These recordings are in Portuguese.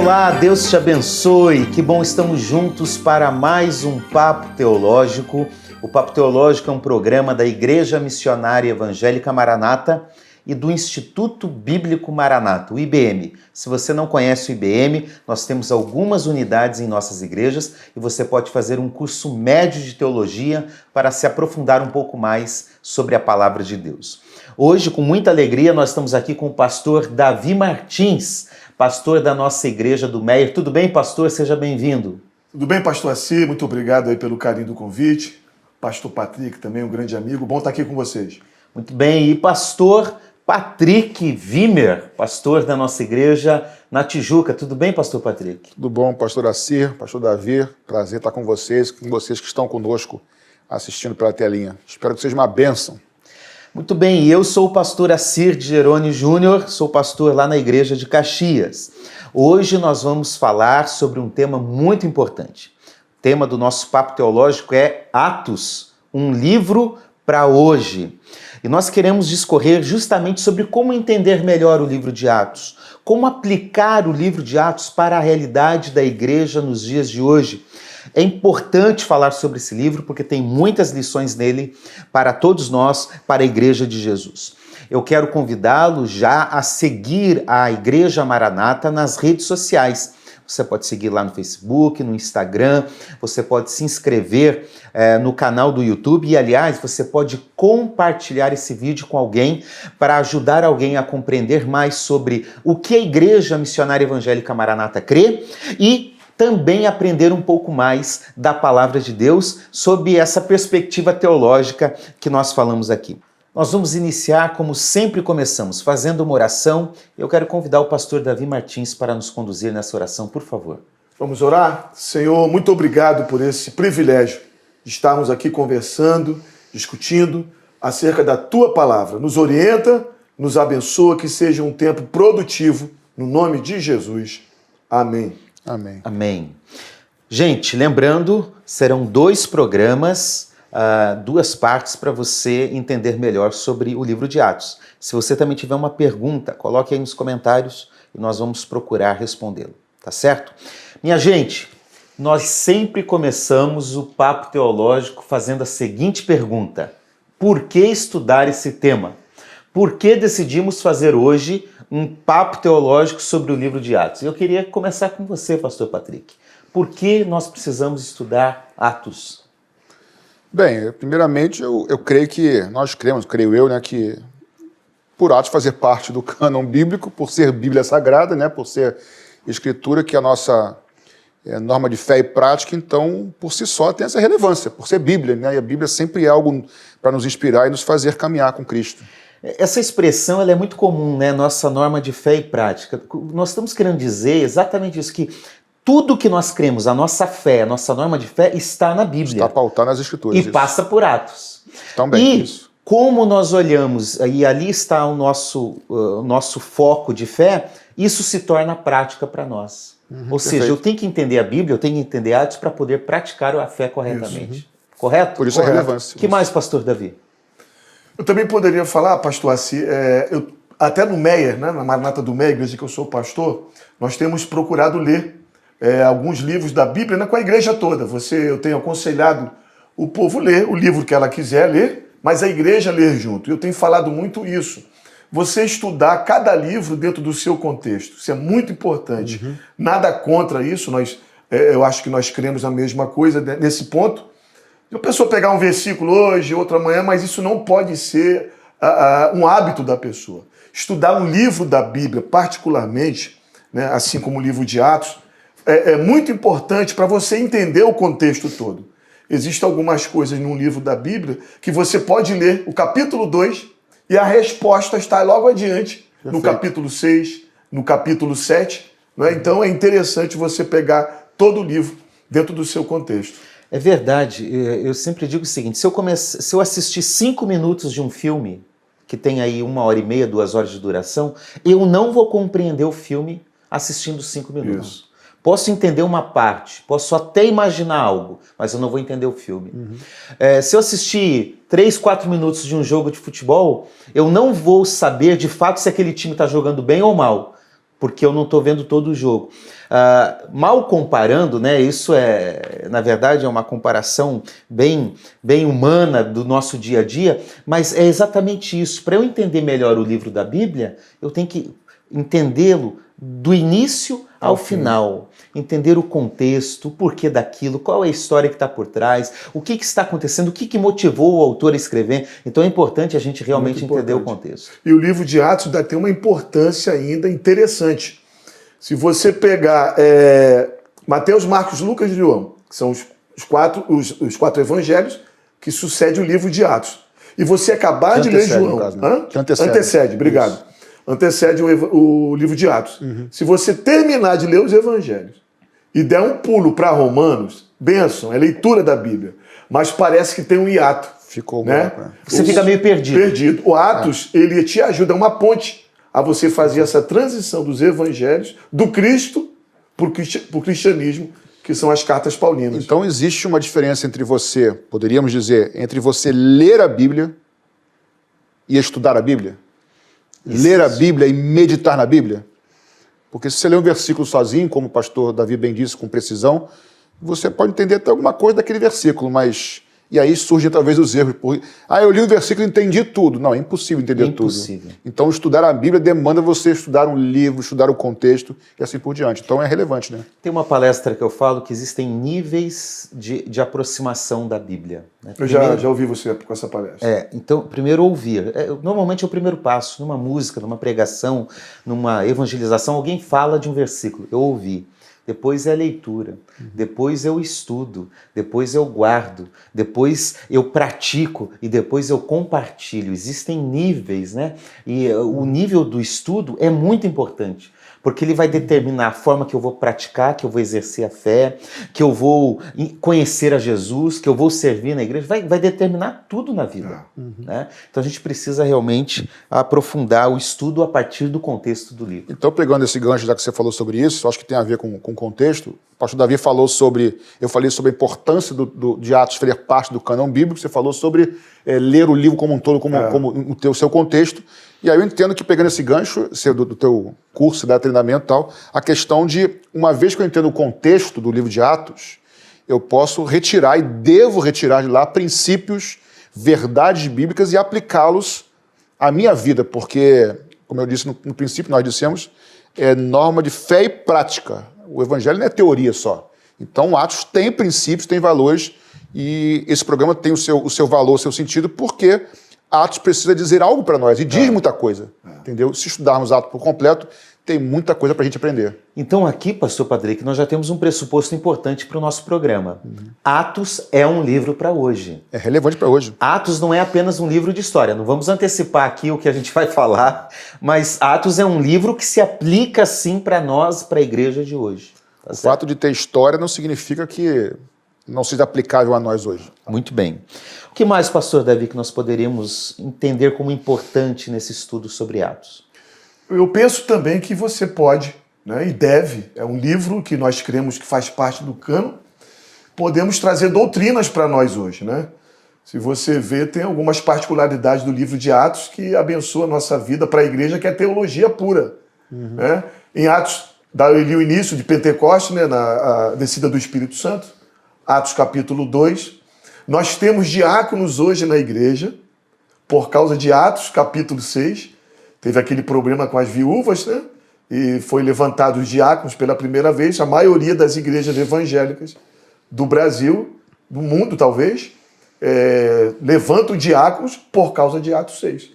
Olá, Deus te abençoe. Que bom, estamos juntos para mais um Papo Teológico. O Papo Teológico é um programa da Igreja Missionária Evangélica Maranata e do Instituto Bíblico Maranata, o IBM. Se você não conhece o IBM, nós temos algumas unidades em nossas igrejas e você pode fazer um curso médio de teologia para se aprofundar um pouco mais sobre a palavra de Deus. Hoje, com muita alegria, nós estamos aqui com o pastor Davi Martins, pastor da nossa igreja do Meier. Tudo bem, pastor? Seja bem-vindo. Tudo bem, pastor Assir? Muito obrigado aí pelo carinho do convite. Pastor Patrick, também um grande amigo. Bom estar aqui com vocês. Muito bem. E pastor Patrick Wimmer, pastor da nossa igreja na Tijuca. Tudo bem, pastor Patrick? Tudo bom, pastor Assir, pastor Davi. Prazer estar com vocês que estão conosco assistindo pela telinha. Espero que seja uma bênção. Muito bem, eu sou o pastor Assir de Jerônimo Júnior, sou pastor lá na igreja de Caxias. Hoje nós vamos falar sobre um tema muito importante. O tema do nosso papo teológico é Atos, um livro para hoje. E nós queremos discorrer justamente sobre como entender melhor o livro de Atos, como aplicar o livro de Atos para a realidade da igreja nos dias de hoje. É importante falar sobre esse livro porque tem muitas lições nele para todos nós, para a Igreja de Jesus. Eu quero convidá-lo já a seguir a Igreja Maranata nas redes sociais. Você pode seguir lá no Facebook, no Instagram, você pode se inscrever no canal do YouTube e, aliás, você pode compartilhar esse vídeo com alguém para ajudar alguém a compreender mais sobre o que a Igreja Missionária Evangélica Maranata crê e também aprender um pouco mais da palavra de Deus sob essa perspectiva teológica que nós falamos aqui. Nós vamos iniciar, como sempre começamos, fazendo uma oração. Eu quero convidar o pastor Davi Martins para nos conduzir nessa oração, por favor. Vamos orar? Senhor, muito obrigado por esse privilégio de estarmos aqui conversando, discutindo acerca da Tua palavra. Nos orienta, nos abençoa, que seja um tempo produtivo, no nome de Jesus. Amém. Amém. Amém. Gente, lembrando, serão 2 programas, 2 partes para você entender melhor sobre o livro de Atos. Se você também tiver uma pergunta, coloque aí nos comentários e nós vamos procurar respondê-lo, tá certo? Minha gente, nós sempre começamos o Papo Teológico fazendo a seguinte pergunta: por que estudar esse tema? Por que decidimos fazer hoje um papo teológico sobre o livro de Atos? Eu queria começar com você, pastor Patrick. Por que nós precisamos estudar Atos? Bem, primeiramente eu creio que, creio eu, né, que por Atos fazer parte do cânon bíblico, por ser Bíblia Sagrada, né, por ser Escritura, que é a nossa norma de fé e prática, então, por si só, tem essa relevância, por ser Bíblia, né, e a Bíblia sempre é algo para nos inspirar e nos fazer caminhar com Cristo. Essa expressão ela é muito comum, né? Nossa norma de fé e prática. Nós estamos querendo dizer exatamente isso, que tudo que nós cremos, a nossa fé, a nossa norma de fé está na Bíblia. Está pautado nas Escrituras. E isso. Passa por Atos. Também, e isso. Como nós olhamos, e ali está o nosso foco de fé, isso se torna prática para nós. Ou seja, eu tenho que entender a Bíblia, eu tenho que entender Atos para poder praticar a fé corretamente. Isso. Correto? Por isso a relevância. O que mais, pastor Davi? Eu também poderia falar, pastor Assir, até no Meier, né, na Maranata do Meier, igreja que eu sou pastor, nós temos procurado ler alguns livros da Bíblia, né, com a igreja toda. Eu tenho aconselhado o povo ler o livro que ela quiser ler, mas a igreja ler junto. Eu tenho falado muito isso. Você estudar cada livro dentro do seu contexto. Isso é muito importante. Nada contra isso. Eu acho que nós cremos a mesma coisa nesse ponto. A pessoa pegar um versículo hoje, outro amanhã, mas isso não pode ser um hábito da pessoa. Estudar um livro da Bíblia, particularmente, né, assim como o livro de Atos, é muito importante para você entender o contexto todo. Existem algumas coisas num livro da Bíblia que você pode ler o capítulo 2 e a resposta está logo adiante, no capítulo 6, no capítulo 7. Né? Então é interessante você pegar todo o livro dentro do seu contexto. É verdade, eu sempre digo o seguinte, se eu assistir 5 minutos de um filme, que tem aí 1h30, 2 horas de duração, eu não vou compreender o filme assistindo 5 minutos. Isso. Posso entender uma parte, posso até imaginar algo, mas eu não vou entender o filme. Se eu assistir 3, 4 minutos de um jogo de futebol, eu não vou saber de fato se aquele time está jogando bem ou mal. porque eu não estou vendo todo o jogo. Mal comparando, né, isso na verdade, é uma comparação bem humana do nosso dia a dia, mas é exatamente isso. Para eu entender melhor o livro da Bíblia, eu tenho que entendê-lo do início ao final, entender o contexto, o porquê daquilo, qual é a história que está por trás, o que está acontecendo, o que motivou o autor a escrever. Então é importante a gente realmente entender o contexto. E o livro de Atos ainda tem uma importância ainda interessante. Se você pegar Mateus, Marcos, Lucas e João, que são os quatro evangelhos que sucedem o livro de Atos, e você acabar de ler João... Caso, né? Antecede, obrigado. Isso. Antecede o livro de Atos. Se você terminar de ler os evangelhos e der um pulo para Romanos, bênção, é leitura da Bíblia, mas parece que tem um hiato. Ficou né? Você fica meio perdido. O Atos, ele te ajuda, é uma ponte a você fazer essa transição dos evangelhos, do Cristo para o cristianismo, que são as cartas paulinas. Então existe uma diferença entre você, poderíamos dizer, entre você ler a Bíblia e estudar a Bíblia? Ler a Bíblia e meditar na Bíblia? Porque se você lê um versículo sozinho, como o pastor Davi bem disse, com precisão, você pode entender até alguma coisa daquele versículo, mas... E aí surgem talvez os erros. Eu li um versículo e entendi tudo. Não, é impossível entender tudo. Então estudar a Bíblia demanda você estudar um livro, estudar o contexto e assim por diante. Então é relevante, né? Tem uma palestra que eu falo que existem níveis de aproximação da Bíblia. Né? Eu já ouvi você com essa palestra. Então, primeiro ouvir. Normalmente é o primeiro passo. Numa música, numa pregação, numa evangelização, alguém fala de um versículo. Eu ouvi. Depois é a leitura, depois eu estudo, depois eu guardo, depois eu pratico e depois eu compartilho. Existem níveis, né? E o nível do estudo é muito importante, porque ele vai determinar a forma que eu vou praticar, que eu vou exercer a fé, que eu vou conhecer a Jesus, que eu vou servir na igreja, vai determinar tudo na vida. Né? Então a gente precisa realmente aprofundar o estudo a partir do contexto do livro. Então, pegando esse gancho, já que você falou sobre isso, acho que tem a ver com o contexto. O pastor Davi falou eu falei sobre a importância de Atos fazer parte do cânon bíblico, você falou sobre ler o livro como um todo, como o seu contexto. E aí eu entendo que, pegando esse gancho do teu curso, da treinamento e tal, a questão de, uma vez que eu entendo o contexto do livro de Atos, eu posso retirar e devo retirar de lá princípios, verdades bíblicas e aplicá-los à minha vida, porque, como eu disse no princípio, nós dissemos, é norma de fé e prática. O evangelho não é teoria só. Então, Atos tem princípios, tem valores, e esse programa tem o seu valor, o seu sentido, porque Atos precisa dizer algo para nós, e diz muita coisa, entendeu? Se estudarmos Atos por completo, tem muita coisa para a gente aprender. Então aqui, pastor Patrick, nós já temos um pressuposto importante para o nosso programa. Atos é um livro para hoje. É relevante para hoje. Atos não é apenas um livro de história. Não vamos antecipar aqui o que a gente vai falar, mas Atos é um livro que se aplica sim para nós, para a igreja de hoje. Tá, o fato de ter história não significa que não seja aplicável a nós hoje. Muito bem. O que mais, pastor Davi, que nós poderíamos entender como importante nesse estudo sobre Atos? Eu penso também que você pode, né, e deve, é um livro que nós cremos que faz parte do cânon, podemos trazer doutrinas para nós hoje, né? Se você vê, tem algumas particularidades do livro de Atos que abençoam a nossa vida para a igreja, que é teologia pura. Né? Em Atos, dá ali o início de Pentecostes, né, a descida do Espírito Santo, Atos capítulo 2. Nós temos diáconos hoje na igreja, por causa de Atos capítulo 6. Teve aquele problema com as viúvas, né? E foi levantado os diáconos pela primeira vez. A maioria das igrejas evangélicas do Brasil, do mundo talvez, levantam diáconos por causa de Atos 6.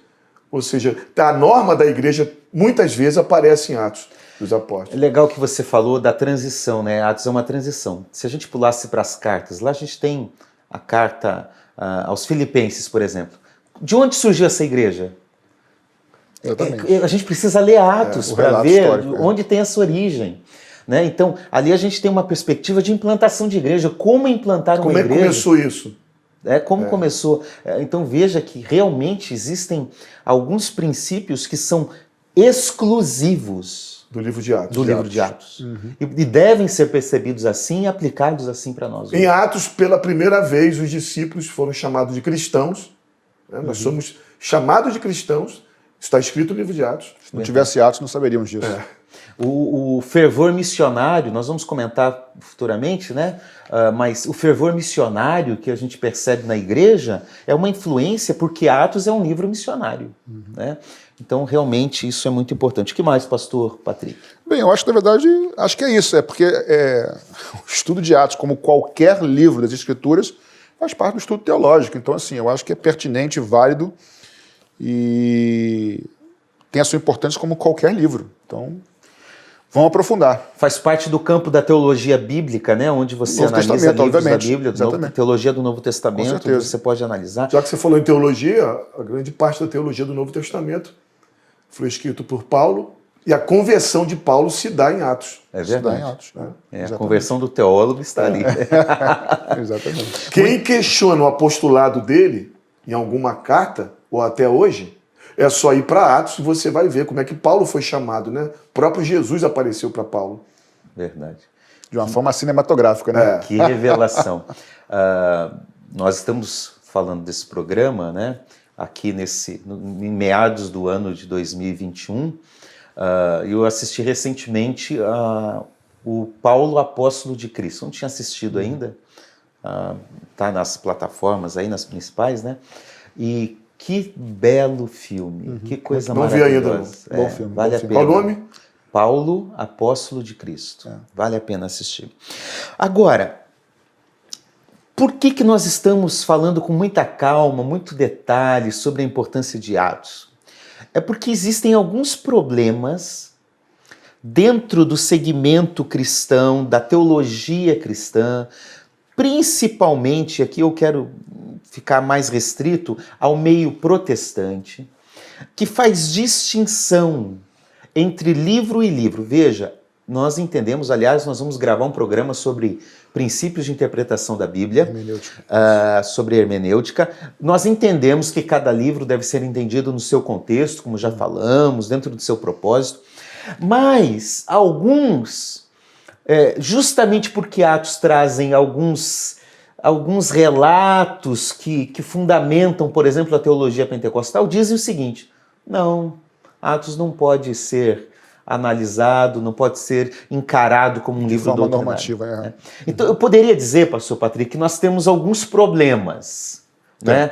Ou seja, a norma da igreja muitas vezes aparece em Atos dos Apóstolos. É legal que você falou da transição, né? Atos é uma transição. Se a gente pulasse para as cartas, lá a gente tem a carta aos Filipenses, por exemplo. De onde surgiu essa igreja? A gente precisa ler Atos para ver onde tem essa origem. Né? Então, ali a gente tem uma perspectiva de implantação de igreja. Como implantar uma igreja? Como começou isso? Como começou? Então, veja que realmente existem alguns princípios que são exclusivos do livro de Atos. Do livro de Atos. E devem ser percebidos assim e aplicados assim para nós. Em Atos, pela primeira vez, os discípulos foram chamados de cristãos. Né? Nós somos chamados de cristãos. Está escrito no livro de Atos. Se não tivesse Atos, não saberíamos disso. O fervor missionário, nós vamos comentar futuramente, né? Mas o fervor missionário que a gente percebe na igreja é uma influência porque Atos é um livro missionário, né? Então, realmente, isso é muito importante. O que mais, pastor Patrick? Bem, eu acho que, na verdade, acho que é isso. É porque o estudo de Atos, como qualquer livro das Escrituras, faz parte do estudo teológico. Então, assim, eu acho que é pertinente, válido e tem a sua importância como qualquer livro. Então, vamos aprofundar. Faz parte do campo da teologia bíblica, né? Onde você Novo analisa Testamento, livros da obviamente. Bíblia, Exatamente. teologia do Novo Com Testamento, certeza. você pode analisar. Já que você falou em teologia, a grande parte da teologia do Novo Testamento foi escrito por Paulo e a conversão de Paulo se dá em Atos. É Isso dá em verdade. Atos, né? A Exatamente. conversão do teólogo está ali. Exatamente. Quem questiona o apostolado dele em alguma carta, ou até hoje, é só ir para Atos e você vai ver como é que Paulo foi chamado, né? O próprio Jesus apareceu para Paulo. Verdade. De uma forma cinematográfica, né? Que revelação. Nós estamos falando desse programa, né? Aqui em meados do ano de 2021. Eu assisti recentemente o Paulo Apóstolo de Cristo. Não tinha assistido ainda. Tá nas plataformas aí, nas principais, né? E que belo filme. Que coisa Não vi ainda, maravilhosa. não. Bom filme, Vale bom a filme. pena. Qual o nome? Paulo Apóstolo de Cristo. Vale a pena assistir. Agora, por que nós estamos falando com muita calma, muito detalhe sobre a importância de Atos? É porque existem alguns problemas dentro do segmento cristão, da teologia cristã, principalmente, aqui eu quero ficar mais restrito ao meio protestante, que faz distinção entre livro e livro. Veja, nós entendemos, aliás, nós vamos gravar um programa sobre princípios de interpretação da Bíblia, sobre hermenêutica. Nós entendemos que cada livro deve ser entendido no seu contexto, como já falamos, dentro do seu propósito, mas alguns, justamente porque Atos trazem alguns relatos que fundamentam, por exemplo, a teologia pentecostal, dizem o seguinte: não, Atos não pode ser analisado, não pode ser encarado como um livro doutrinário. normativa. Então, eu poderia dizer, pastor Patrick, que nós temos alguns problemas, né,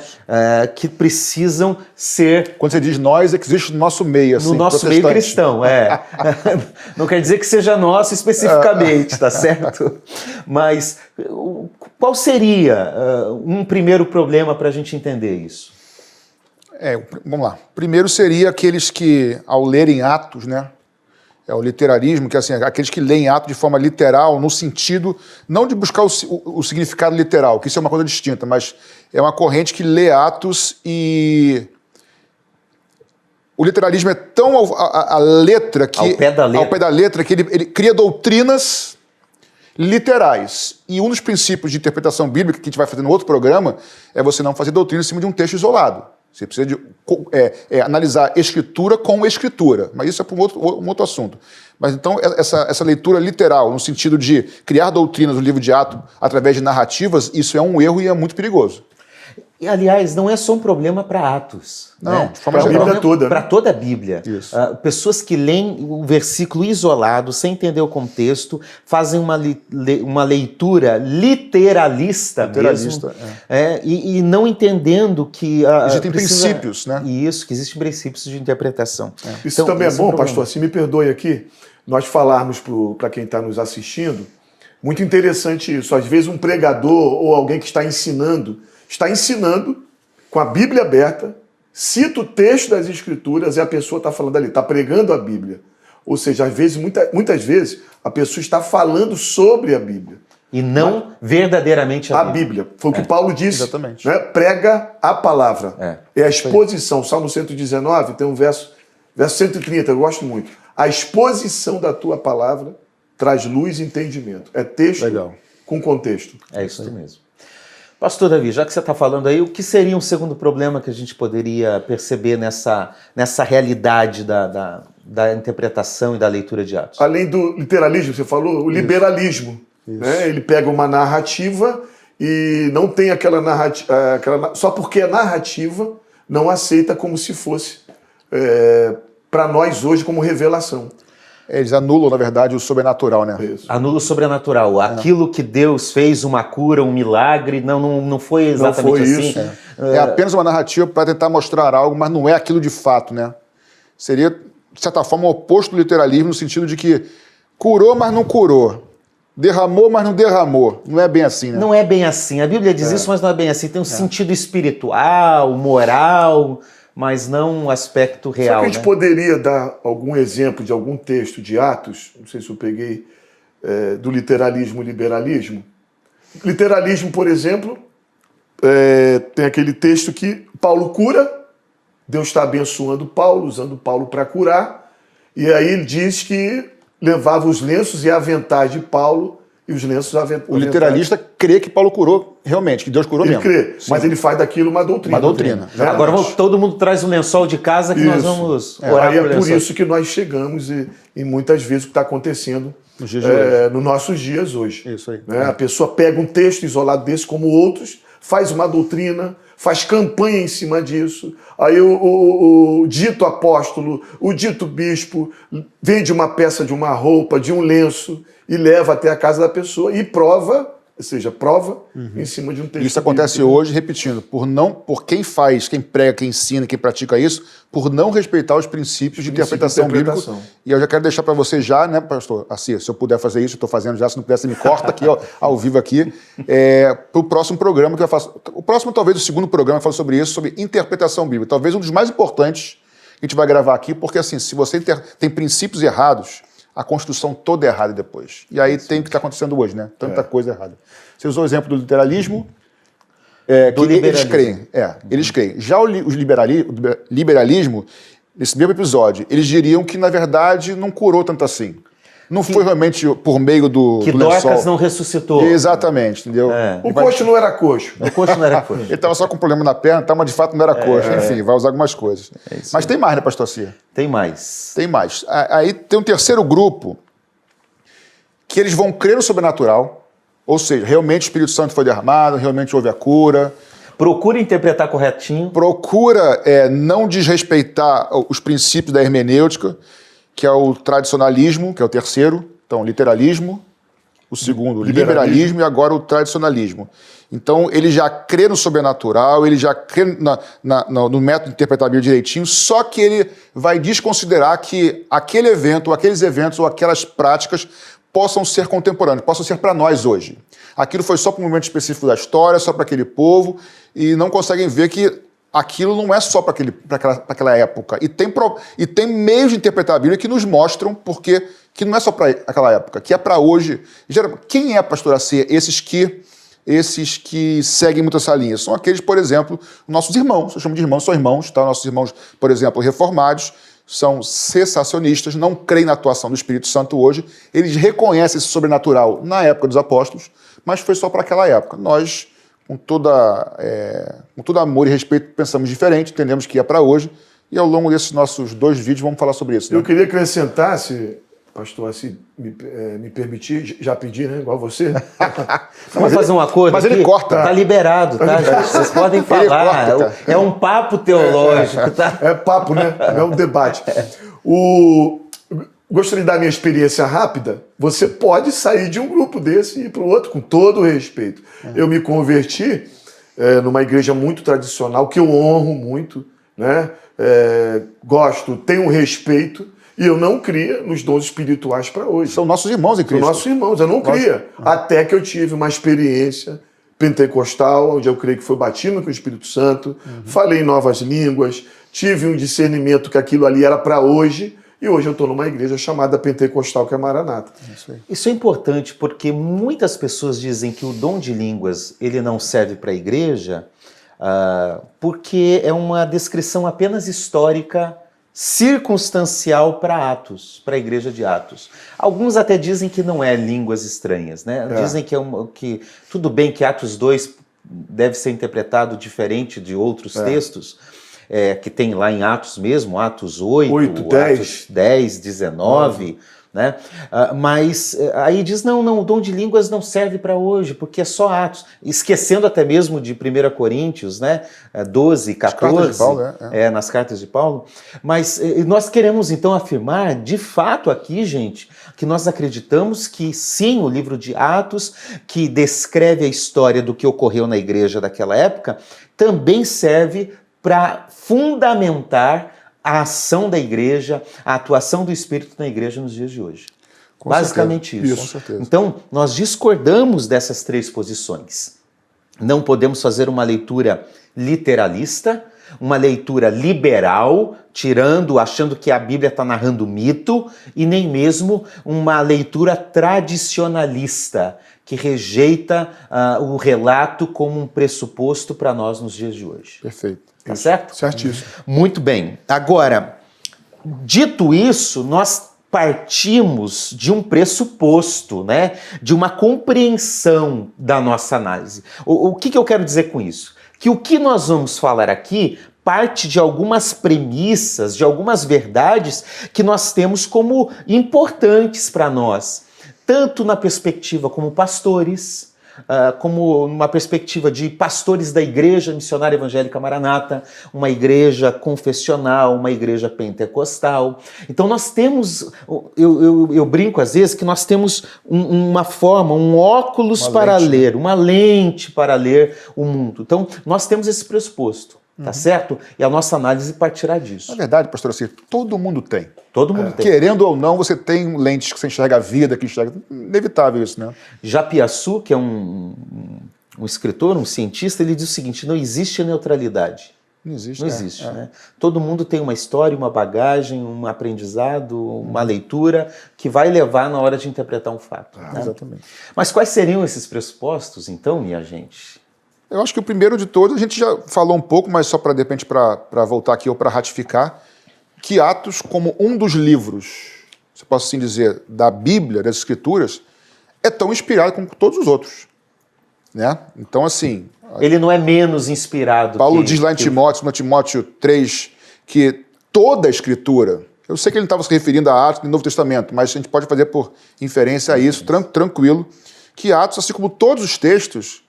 que precisam ser... Quando você diz nós, é que existe no nosso meio, assim, no nosso meio cristão, Não quer dizer que seja nosso especificamente, tá certo? Mas qual seria um primeiro problema para a gente entender isso? Vamos lá. Primeiro seria aqueles que, ao lerem Atos, né, o literarismo, que assim, aqueles que leem Atos de forma literal, no sentido, não de buscar o significado literal, que isso é uma coisa distinta, mas é uma corrente que lê Atos e o literalismo é tão a letra que... Ao pé da letra. Que ele cria doutrinas literais. E um dos princípios de interpretação bíblica que a gente vai fazer no outro programa é você não fazer doutrina em cima de um texto isolado. Você precisa de analisar escritura com escritura, mas isso é para um outro assunto. Mas então essa leitura literal, no sentido de criar doutrinas no livro de Atos através de narrativas, isso é um erro e é muito perigoso. E, aliás, não é só um problema para Atos. Não, né? para a Bíblia toda. Para toda a Bíblia. Isso. Pessoas que leem o versículo isolado, sem entender o contexto, fazem uma leitura literalista mesmo. E não entendendo que... Existem princípios, né? Isso, que existem princípios de interpretação. Isso também é bom, pastor, se me perdoe aqui, nós falarmos para quem está nos assistindo, muito interessante isso. Às vezes um pregador ou alguém que está ensinando com a Bíblia aberta, cita o texto das Escrituras e a pessoa está falando ali, está pregando a Bíblia. Ou seja, às vezes, muitas vezes, a pessoa está falando sobre a Bíblia. E não verdadeiramente a Bíblia. Foi o que Paulo disse. Exatamente. Né? Prega a palavra. É a exposição. Salmo 119 tem um verso 130, eu gosto muito. A exposição da tua palavra traz luz e entendimento. É texto com contexto. É isso mesmo. Pastor Davi, já que você está falando aí, o que seria um segundo problema que a gente poderia perceber nessa realidade da interpretação e da leitura de Atos? Além do literalismo, você falou, o liberalismo. Né? Ele pega uma narrativa e não tem aquela narrativa... só porque é narrativa, não aceita como se fosse para nós hoje como revelação. Eles anulam, na verdade, o sobrenatural, né? Isso. Anula o sobrenatural. Aquilo que Deus fez, uma cura, um milagre, não foi exatamente foi assim. isso. É apenas uma narrativa para tentar mostrar algo, mas não é aquilo de fato, né? Seria, de certa forma, o oposto do literalismo, no sentido de que curou, mas não curou. Derramou, mas não derramou. Não é bem assim, né? Não é bem assim. A Bíblia diz isso, mas não é bem assim. Tem um sentido espiritual, moral, mas não um aspecto Será real. que a gente poderia dar algum exemplo de algum texto de Atos? Não sei se eu peguei do literalismo e liberalismo. Literalismo, por exemplo, tem aquele texto que Paulo cura, Deus está abençoando Paulo, usando Paulo para curar, e aí ele diz que levava os lenços e aventais de Paulo, e os lenços aventais. O literalista crê que Paulo curou realmente, que Deus curou ele mesmo. crê, Sim. mas ele faz daquilo uma doutrina. Uma doutrina. Né? Agora todo mundo traz um lençol de casa que nós vamos orar Aí é por por lençol. isso que nós chegamos e muitas vezes o que está acontecendo Nos dias de hoje. nos nossos dias hoje. Isso aí. Né? A pessoa pega um texto isolado desse como outros, faz uma doutrina, faz campanha em cima disso. Aí o dito apóstolo, o dito bispo, vende uma peça de uma roupa, de um lenço e leva até a casa da pessoa e prova, ou seja, prova em cima de um texto. Isso acontece bíblico. hoje, repetindo, por quem faz, quem prega, quem ensina, quem pratica isso, por não respeitar os princípios de interpretação bíblica. E eu já quero deixar para você já, né, pastor Assi, se eu puder fazer isso, eu estou fazendo já, se não puder, você me corta aqui, ó, ao vivo aqui, para o próximo programa que eu faço. O próximo, talvez, o segundo programa, eu falo sobre isso, sobre interpretação bíblica. Talvez um dos mais importantes que a gente vai gravar aqui, porque assim, se você tem princípios errados, a construção toda é errada depois. E aí tem o que está acontecendo hoje, né? Tanta coisa errada. Você usou o exemplo do literalismo, Do que eles liberalismo. creem. Eles creem. Já o liberalismo, nesse mesmo episódio, eles diriam que, na verdade, não curou tanto assim. Não foi realmente por meio do Dorcas lençol. não ressuscitou. Exatamente, entendeu? O coxo não era coxo. O coxo não era coxo. Ele estava só com problema na perna, mas de fato não era coxa. Enfim, vai usar algumas coisas. Mas tem mais, né, pastor Cia? Tem mais. Tem mais. Aí tem um terceiro grupo que eles vão crer no sobrenatural, ou seja, realmente o Espírito Santo foi derramado, realmente houve a cura. Procura interpretar corretinho. Procura não desrespeitar os princípios da hermenêutica, que é o tradicionalismo, que é o terceiro. Então, literalismo, o segundo, liberalismo e agora o tradicionalismo. Então, ele já crê no sobrenatural, ele já crê no método de interpretar a Bíblia direitinho, só que ele vai desconsiderar que aquele evento, ou aqueles eventos, ou aquelas práticas possam ser contemporâneos, possam ser para nós hoje. Aquilo foi só para um momento específico da história, só para aquele povo, e não conseguem ver que aquilo não é só para aquela época. E tem meios de interpretar a Bíblia que nos mostram porque que não é só para aquela época, que é para hoje. Quem é, pastor Assi? Esses que seguem muito essa linha? São aqueles, por exemplo, nossos irmãos. Eu chamo de irmãos, são irmãos, tá? Nossos irmãos, por exemplo, reformados, são cessacionistas, não creem na atuação do Espírito Santo hoje. Eles reconhecem esse sobrenatural na época dos apóstolos, mas foi só para aquela época. Nós, com todo amor e respeito, pensamos diferente, entendemos que é para hoje, e ao longo desses nossos 2 vídeos vamos falar sobre isso. Né? Eu queria acrescentar, se pastor, se me permitir, já pedi, né? Igual você. Vamos fazer um acordo. Mas ele aqui? corta. Tá liberado, tá, gente? Vocês podem falar. Ele corta, É um papo teológico, tá? É papo, né? É um debate. Gostaria de dar minha experiência rápida. Você pode sair de um grupo desse e ir para o outro, com todo o respeito. Eu me converti numa igreja muito tradicional, que eu honro muito, né? Gosto, tenho respeito, e eu não cria nos dons espirituais para hoje. São nossos irmãos em Cristo. São nossos irmãos, eu não cria. Até que eu tive uma experiência pentecostal, onde eu creio que foi batismo com o Espírito Santo, falei em novas línguas, tive um discernimento que aquilo ali era para hoje, e hoje eu estou numa igreja chamada Pentecostal, que é Maranata. Isso é importante porque muitas pessoas dizem que o dom de línguas ele não serve para a igreja porque é uma descrição apenas histórica, circunstancial para Atos, para a igreja de Atos. Alguns até dizem que não é línguas estranhas, né? Dizem que tudo bem que Atos 2 deve ser interpretado diferente de outros textos, que tem lá em Atos mesmo, Atos 8 10. Atos 10, 19, né? Mas aí diz, não, o dom de línguas não serve para hoje, porque é só Atos. Esquecendo até mesmo de 1 Coríntios, né? 12, 14, cartas de Paulo, nas cartas de Paulo. Mas nós queremos então afirmar, de fato aqui, gente, que nós acreditamos que sim, o livro de Atos, que descreve a história do que ocorreu na igreja daquela época, também serve para fundamentar a ação da igreja, a atuação do Espírito na igreja nos dias de hoje. Com Basicamente certeza. isso. Com certeza. Então, nós discordamos dessas três posições. Não podemos fazer uma leitura literalista, uma leitura liberal, achando que a Bíblia está narrando mito, e nem mesmo uma leitura tradicionalista, que rejeita o relato como um pressuposto para nós nos dias de hoje. Perfeito. Tá certo? Certíssimo. Muito bem. Agora, dito isso, nós partimos de um pressuposto, né? De uma compreensão da nossa análise. O que eu quero dizer com isso? Que o que nós vamos falar aqui parte de algumas premissas, de algumas verdades que nós temos como importantes para nós, tanto na perspectiva como pastores, como numa perspectiva de pastores da Igreja Missionária Evangélica Maranata, uma igreja confessional, uma igreja pentecostal. Então nós temos, eu brinco às vezes que nós temos uma forma, um óculos para ler, uma lente para ler o mundo. Então nós temos esse pressuposto, tá certo? E a nossa análise partirá disso. Na verdade, pastor Assir, todo mundo tem. Todo mundo tem. Querendo ou não, você tem lentes que você enxerga a vida, que enxerga... Inevitável isso, né? Japiaçu, que é um escritor, um cientista, ele diz o seguinte: não existe neutralidade. Não existe. Não existe, né? Todo mundo tem uma história, uma bagagem, um aprendizado, uma leitura que vai levar na hora de interpretar um fato. Né? Exatamente. Mas quais seriam esses pressupostos, então, minha gente? Eu acho que o primeiro de todos, a gente já falou um pouco, mas só para, de repente, para voltar aqui ou para ratificar, que Atos, como um dos livros, se eu posso assim dizer, da Bíblia, das Escrituras, é tão inspirado como todos os outros. Né? Então, assim... Ele não é menos inspirado. Paulo diz lá em Timóteo, no Timóteo 3, que toda a Escritura... Eu sei que ele não estava se referindo a Atos no Novo Testamento, mas a gente pode fazer por inferência a isso, tranquilo, que Atos, assim como todos os textos,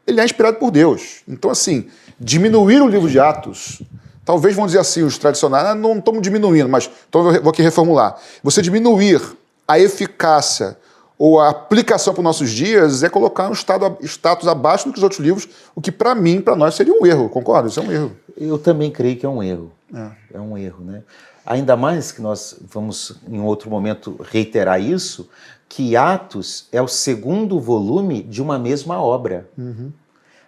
ele é inspirado por Deus. Então, assim, diminuir o livro de Atos... Talvez vão dizer assim, os tradicionais, não estamos diminuindo, mas então eu vou aqui reformular. Você diminuir a eficácia ou a aplicação para os nossos dias é colocar um status abaixo do que os outros livros, o que para mim, para nós, seria um erro, concorda? Isso é um erro. Eu também creio que é um erro. É um erro, né? Ainda mais que nós vamos, em outro momento, reiterar isso, que Atos é o segundo volume de uma mesma obra.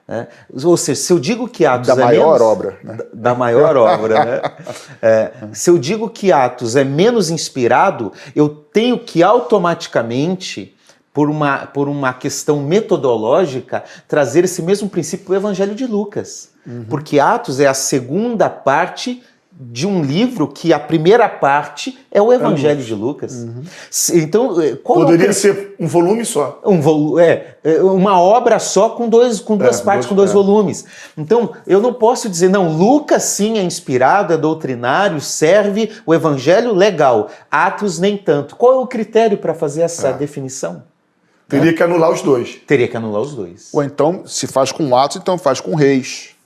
Né? Ou seja, se eu digo que Atos da maior obra, né? Da maior obra, né? Se eu digo que Atos é menos inspirado, eu tenho que automaticamente, por uma questão metodológica, trazer esse mesmo princípio para o Evangelho de Lucas. Porque Atos é a segunda parte de um livro que a primeira parte é o Evangelho de Lucas. Então, poderia ser um volume só. Uma obra só com duas partes, com dois volumes. Então, eu não posso dizer, não, Lucas sim é inspirado, é doutrinário, serve o Evangelho, legal. Atos nem tanto. Qual é o critério para fazer essa definição? Teria que anular os dois. Teria que anular os dois. Ou então, se faz com Atos, então faz com Reis.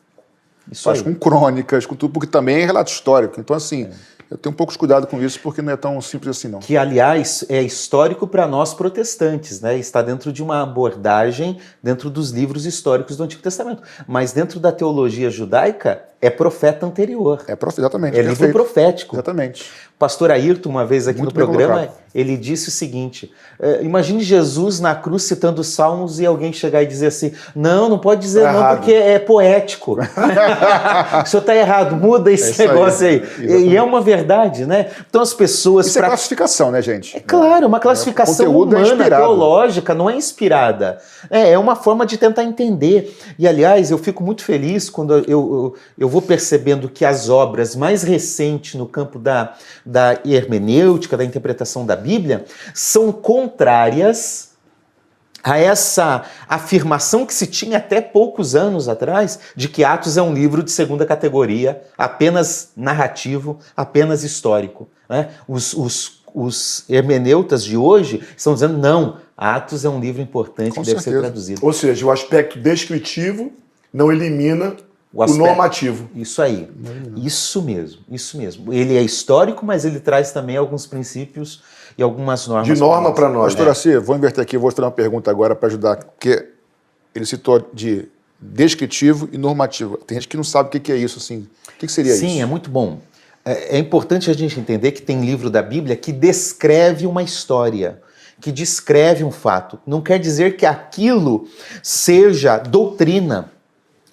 Isso faz aí. Com crônicas, com tudo, porque também é relato histórico. Então, assim, eu tenho um pouco de cuidado com isso, porque não é tão simples assim, não. Que, aliás, é histórico para nós protestantes, né? Está dentro de uma abordagem, dentro dos livros históricos do Antigo Testamento. Mas dentro da teologia judaica, é profeta anterior. Exatamente. É livro profético. Exatamente. O pastor Ayrton, uma vez aqui Muito no programa, colocado. ele disse o seguinte: imagine Jesus na cruz citando os salmos e alguém chegar e dizer assim, não pode dizer não, errado. porque é poético. O senhor está errado, muda esse negócio aí. E é uma verdade, né? Então as pessoas... Isso é classificação, né, gente? É claro, uma classificação conteúdo é humana, inspirado. teológica, não é inspirada. É uma forma de tentar entender. E, aliás, eu fico muito feliz quando eu vou percebendo que as obras mais recentes no campo da hermenêutica, da interpretação da Bíblia, são contrárias a essa afirmação que se tinha até poucos anos atrás de que Atos é um livro de segunda categoria, apenas narrativo, apenas histórico. Né? Os os hermeneutas de hoje estão dizendo, não, Atos é um livro importante Com que deve ser certeza. traduzido. Ou seja, o aspecto descritivo não elimina o aspecto- normativo. Isso aí. Isso mesmo, isso mesmo. Ele é histórico, mas ele traz também alguns princípios e algumas normas. De norma para nós. Pastor Assi, vou inverter aqui, vou fazer uma pergunta agora para ajudar, porque ele citou de descritivo e normativo. Tem gente que não sabe o que é isso, assim. O que seria isso? Sim, é muito bom. É importante a gente entender que tem livro da Bíblia que descreve uma história, que descreve um fato. Não quer dizer que aquilo seja doutrina.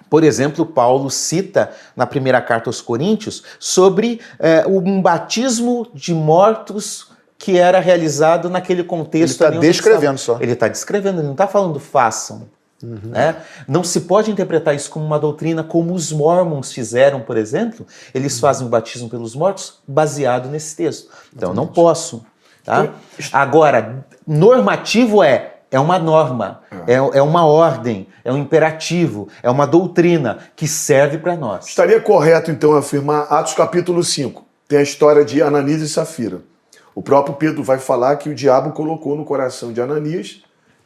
Por exemplo, Paulo cita na primeira carta aos Coríntios sobre um batismo de mortos que era realizado naquele contexto. Ele está descrevendo só. Ele está descrevendo, ele não está falando façam. Né? Não se pode interpretar isso como uma doutrina como os mormons fizeram, por exemplo. Eles fazem o batismo pelos mortos baseado nesse texto. Então, eu não posso. Tá? Agora, normativo é uma norma, é uma ordem, é um imperativo, é uma doutrina que serve para nós. Estaria correto, então, afirmar Atos capítulo 5. Tem a história de Ananias e Safira. O próprio Pedro vai falar que o diabo colocou no coração de Ananias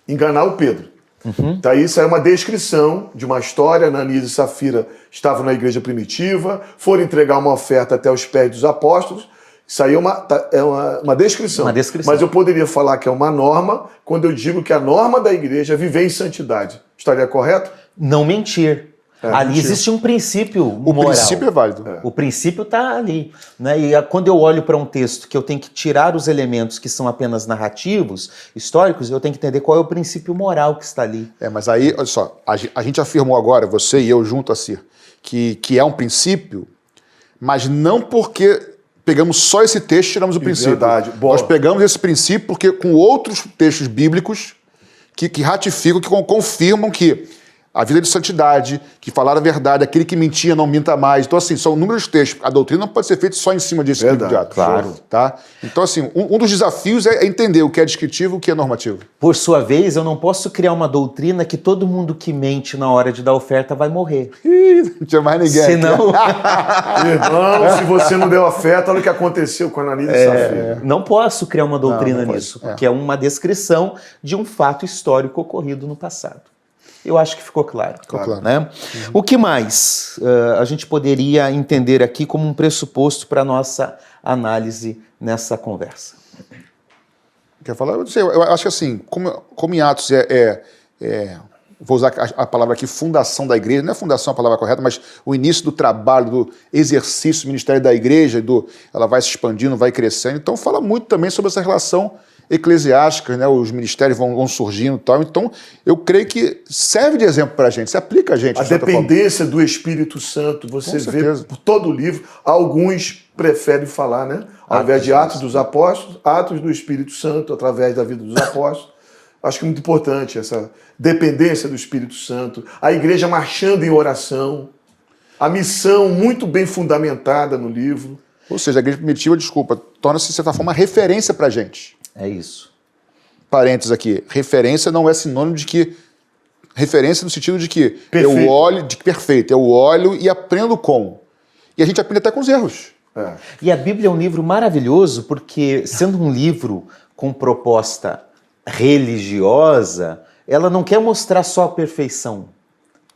enganar o Pedro. Então, isso é uma descrição de uma história. Ananias e Safira estavam na igreja primitiva, foram entregar uma oferta até os pés dos apóstolos. Isso aí é uma descrição. Uma descrição. Mas eu poderia falar que é uma norma quando eu digo que a norma da igreja é viver em santidade. Estaria correto? Não mentir. Ali mentir. existe um princípio O moral. princípio é válido. O princípio está ali. Né? E quando eu olho para um texto que eu tenho que tirar os elementos que são apenas narrativos, históricos, eu tenho que entender qual é o princípio moral que está ali. Mas aí, olha só, a gente afirmou agora, você e eu junto, Assi, que é um princípio, mas não porque pegamos só esse texto e tiramos o princípio. Verdade. Boa. Nós pegamos esse princípio porque com outros textos bíblicos que ratificam, que confirmam que a vida de santidade, que falar a verdade, aquele que mentia não minta mais. Então, assim, são inúmeros textos. A doutrina não pode ser feita só em cima desse tipo de ato. Claro. Tá? Então, assim, um dos desafios é entender o que é descritivo e o que é normativo. Por sua vez, eu não posso criar uma doutrina que todo mundo que mente na hora de dar oferta vai morrer. Ih, não tinha mais ninguém. Senão, Irmão, se você não deu afeto, olha o que aconteceu com Ananias e Safira. não posso criar uma doutrina não pode. nisso, porque é uma descrição de um fato histórico ocorrido no passado. Eu acho que ficou claro. claro. Né? O que mais a gente poderia entender aqui como um pressuposto para a nossa análise nessa conversa? Quer falar? Eu acho que assim, como em Atos vou usar a palavra aqui, fundação da igreja, não é fundação a palavra correta, mas o início do trabalho, do exercício do ministério da igreja, ela vai se expandindo, vai crescendo. Então fala muito também sobre essa relação eclesiástica, né? Os ministérios vão surgindo e tal. Então eu creio que serve de exemplo para a gente, se aplica a gente. A dependência do Espírito Santo, você vê por todo o livro. Alguns preferem falar, né? Ao invés de Atos dos Apóstolos, Atos do Espírito Santo, através da vida dos apóstolos. Acho que é muito importante essa dependência do Espírito Santo. A igreja marchando em oração. A missão muito bem fundamentada no livro. Ou seja, a igreja primitiva, torna-se, de certa forma, referência para a gente. É isso. Parênteses aqui, referência não é sinônimo de que... Referência no sentido de que Perfeito. eu olho... Perfeito, eu olho e aprendo com. E a gente aprende até com os erros. E a Bíblia é um livro maravilhoso porque, sendo um livro com proposta religiosa, ela não quer mostrar só a perfeição.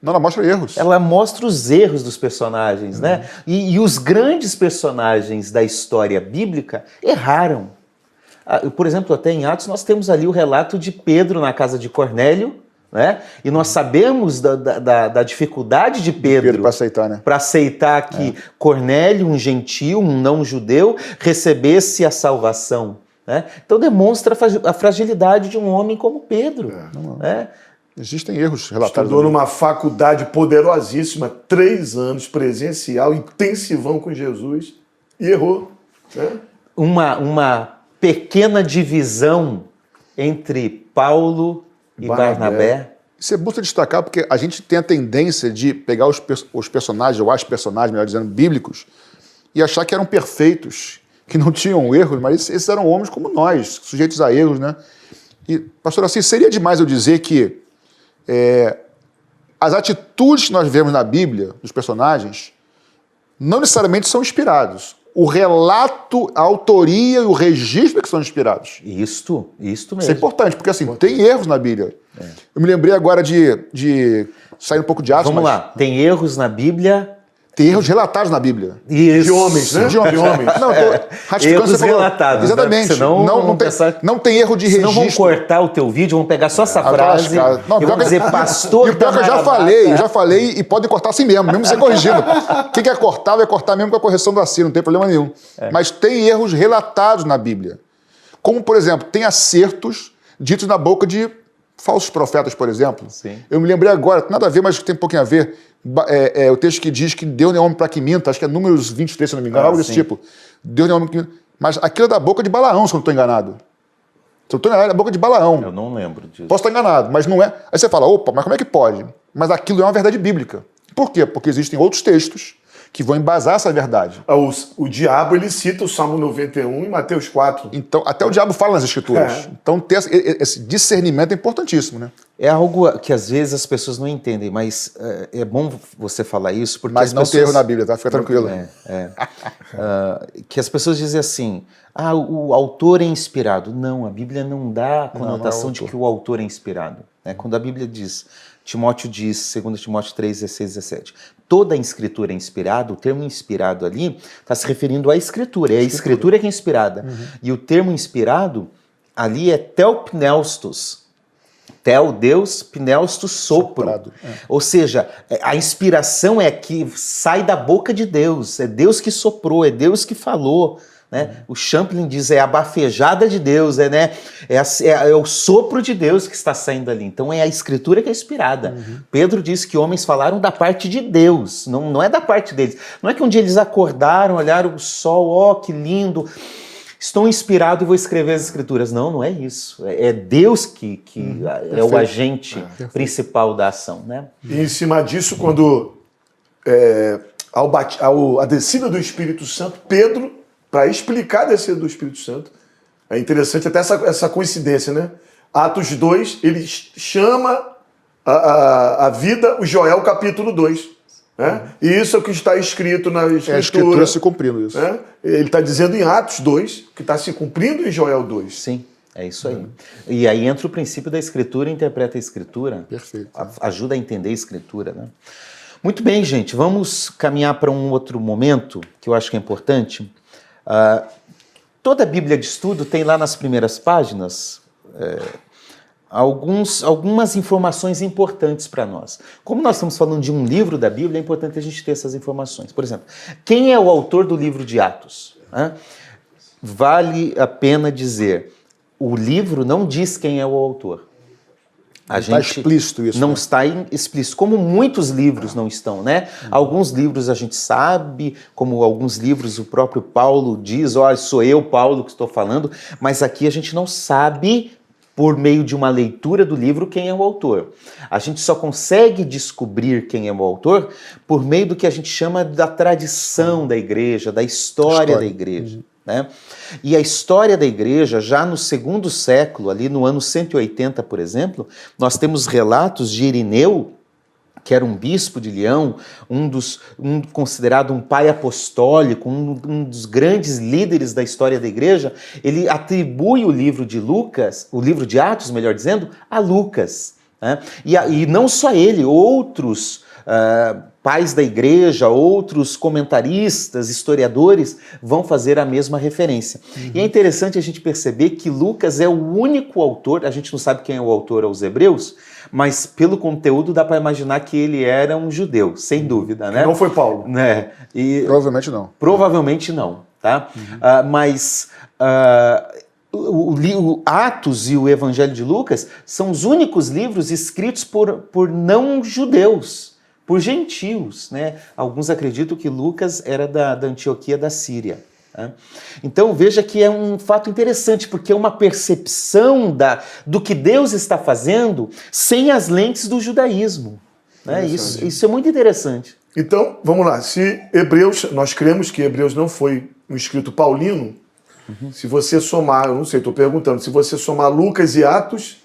Não, ela mostra erros. Ela mostra os erros dos personagens, né? E os grandes personagens da história bíblica erraram. Por exemplo, até em Atos nós temos ali o relato de Pedro na casa de Cornélio, né? E nós sabemos da dificuldade de Pedro para aceitar, né? Para aceitar que Cornélio, um gentio, um não-judeu, recebesse a salvação. Né? Então demonstra a fragilidade de um homem como Pedro. Né? Existem erros relatados. Estudou numa faculdade poderosíssima, 3 anos presencial, intensivão com Jesus, e errou. Né? Uma pequena divisão entre Paulo e Barnabé. Isso é bom destacar porque a gente tem a tendência de pegar os personagens, ou as personagens, melhor dizendo, bíblicos, e achar que eram perfeitos, que não tinham erros, mas esses eram homens como nós, sujeitos a erros, né? E, pastor, assim, seria demais eu dizer que as atitudes que nós vemos na Bíblia, dos personagens, não necessariamente são inspirados. o relato, a autoria e o registro que são inspirados. Isto mesmo. Isso é importante, porque assim, tem erros na Bíblia. Eu me lembrei agora de sair um pouco de Atos. Vamos lá, tem erros na Bíblia. Tem erros relatados na Bíblia. Isso. De homens, né? De homens. Não, ratificando Erros você falou. relatados. Exatamente. Né? Senão, não tem erro de registro. Senão vão cortar o teu vídeo, vão pegar só essa frase Não, e vão dizer pastor. E o pior que eu já falei e pode cortar assim mesmo sem corrigido. Quem quer cortar, vai cortar mesmo com a correção do assim, não tem problema nenhum. Mas tem erros relatados na Bíblia. Como, por exemplo, tem acertos ditos na boca de falsos profetas, por exemplo. Sim. Eu me lembrei agora, nada a ver, mas tem um pouquinho a ver. O texto que diz que Deus não é homem para que minta, acho que é Números 23, se não me engano, algo desse tipo. Deus não é homem para que minta. Mas aquilo é da boca de Balaão, se eu não estou enganado. Se eu estou enganado, é da boca de Balaão. Eu não lembro disso. Posso estar enganado, mas não é. Aí você fala, opa, mas como é que pode? Mas aquilo é uma verdade bíblica. Por quê? Porque existem outros textos que vão embasar essa verdade. O diabo, ele cita o Salmo 91 e Mateus 4. Então, até o diabo fala nas escrituras. Então, ter esse discernimento é importantíssimo, né? É algo que às vezes as pessoas não entendem, mas é bom você falar isso, porque Mas as não pessoas... tem erro na Bíblia, tá? Fica tranquilo. Que as pessoas dizem assim, o autor é inspirado. Não, a Bíblia não dá a conotação de que o autor é inspirado. Né? Quando a Bíblia diz, Timóteo diz, 2 Timóteo 3, 16, 17, toda a escritura é inspirada, o termo inspirado ali está se referindo à escritura, é a escritura que é inspirada. E o termo inspirado ali é theopneustos. Tel, Deus, pneustos, sopro. Ou seja, a inspiração é que sai da boca de Deus, é Deus que soprou, é Deus que falou. Né? O Champlin diz, é a bafejada de Deus, é o sopro de Deus que está saindo ali. Então é a escritura que é inspirada. Pedro diz que homens falaram da parte de Deus, não é da parte deles. Não é que um dia eles acordaram, olharam o sol, que lindo, estou inspirado e vou escrever as escrituras. Não é isso. É Deus que é o agente principal da ação. Né? E em cima disso, quando a descida do Espírito Santo, Pedro, para explicar a descida do Espírito Santo, é interessante até essa coincidência, né? Atos 2, ele chama a vida o Joel capítulo 2. Né? E isso é o que está escrito na Escritura. É a Escritura se cumprindo isso. Né? Ele está dizendo em Atos 2, que está se cumprindo em Joel 2. Sim, é isso aí. E aí entra o princípio da Escritura, interpreta a Escritura. Perfeito. Ajuda a entender a Escritura. Né? Muito bem, gente, vamos caminhar para um outro momento que eu acho que é importante. Toda a Bíblia de Estudo tem lá nas primeiras páginas algumas informações importantes para nós. Como nós estamos falando de um livro da Bíblia, é importante a gente ter essas informações. Por exemplo, quem é o autor do livro de Atos? Vale a pena dizer, o livro não diz quem é o autor. Está explícito isso. Não está explícito, como muitos livros não estão, né? Alguns livros a gente sabe, como alguns livros o próprio Paulo diz, olha, sou eu, Paulo, que estou falando, mas aqui a gente não sabe, por meio de uma leitura do livro, quem é o autor. A gente só consegue descobrir quem é o autor por meio do que a gente chama da tradição da igreja, da história da igreja. Né? E a história da igreja, já no segundo século, ali no ano 180, por exemplo, nós temos relatos de Irineu, que era um bispo de Leão, considerado um pai apostólico, um dos grandes líderes da história da igreja. Ele atribui o livro de Lucas, o livro de Atos, melhor dizendo, a Lucas. Né? E não só ele, outros pais da igreja, outros comentaristas, historiadores vão fazer a mesma referência. E é interessante a gente perceber que Lucas é o único autor, a gente não sabe quem é o autor aos Hebreus, mas pelo conteúdo dá para imaginar que ele era um judeu, sem dúvida, né? Não foi Paulo. Né? Provavelmente não. Provavelmente não, tá? Mas o Atos e o Evangelho de Lucas são os únicos livros escritos por não judeus, por gentios, né? Alguns acreditam que Lucas era da Antioquia da Síria. Né? Então veja que é um fato interessante, porque é uma percepção do que Deus está fazendo sem as lentes do judaísmo. Né? Isso é muito interessante. Então, vamos lá. Se Hebreus, nós cremos que Hebreus não foi um escrito paulino, se você somar, eu não sei, estou perguntando, se você somar Lucas e Atos...